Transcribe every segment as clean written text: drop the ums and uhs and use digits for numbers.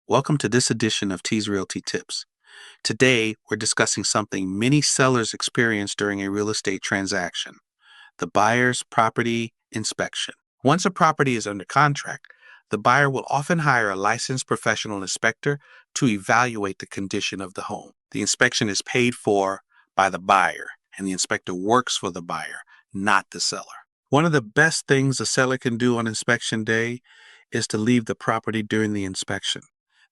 Welcome to this edition of T's Realty Tips. Today, we're discussing something many sellers experience during a real estate transaction: the buyer's property inspection. Once a property is under contract, the buyer will often hire a licensed professional inspector to evaluate the condition of the home. The inspection is paid for by the buyer, and the inspector works for the buyer, not the seller. One of the best things a seller can do on inspection day is to leave the property during the inspection.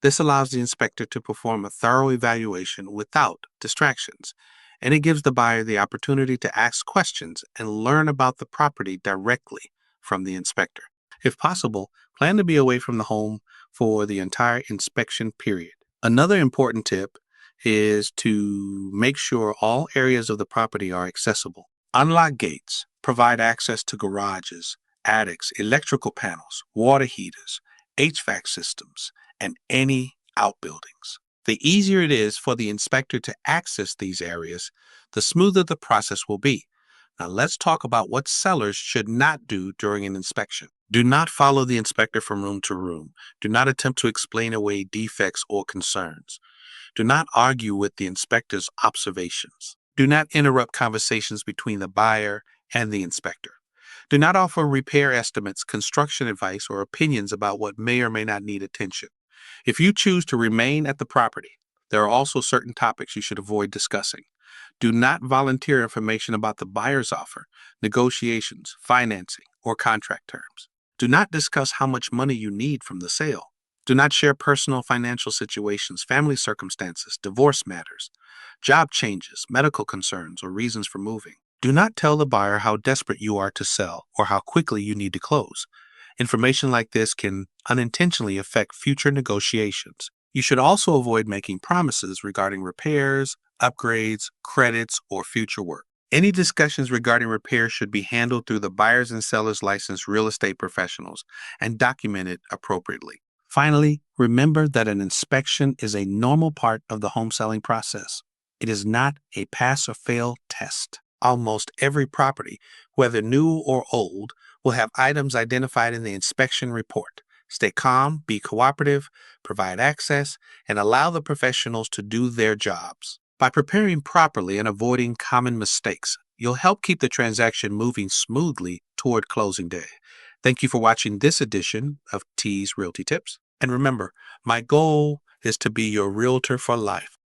This allows the inspector to perform a thorough evaluation without distractions, and it gives the buyer the opportunity to ask questions and learn about the property directly from the inspector. If possible, plan to be away from the home for the entire inspection period. Another important tip is to make sure all areas of the property are accessible. Unlock gates, provide access to garages, attics, electrical panels, water heaters, HVAC systems, and any outbuildings. The easier it is for the inspector to access these areas, the smoother the process will be. Now, let's talk about what sellers should not do during an inspection. Do not follow the inspector from room to room. Do not attempt to explain away defects or concerns. Do not argue with the inspector's observations. Do not interrupt conversations between the buyer and the inspector. Do not offer repair estimates, construction advice, or opinions about what may or may not need attention. If you choose to remain at the property, there are also certain topics you should avoid discussing. Do not volunteer information about the buyer's offer, negotiations, financing, or contract terms. Do not discuss how much money you need from the sale. Do not share personal financial situations, family circumstances, divorce matters, job changes, medical concerns, or reasons for moving. Do not tell the buyer how desperate you are to sell or how quickly you need to close. Information like this can unintentionally affect future negotiations. You should also avoid making promises regarding repairs, upgrades, credits, or future work. Any discussions regarding repairs should be handled through the buyers and sellers licensed real estate professionals and documented appropriately. Finally, remember that an inspection is a normal part of the home selling process. It is not a pass or fail test. Almost every property, whether new or old, will have items identified in the inspection report. Stay calm, be cooperative, provide access, and allow the professionals to do their jobs. By preparing properly and avoiding common mistakes, you'll help keep the transaction moving smoothly toward closing day. Thank you for watching this edition of T's Realty Tips. And remember, my goal is to be your realtor for life.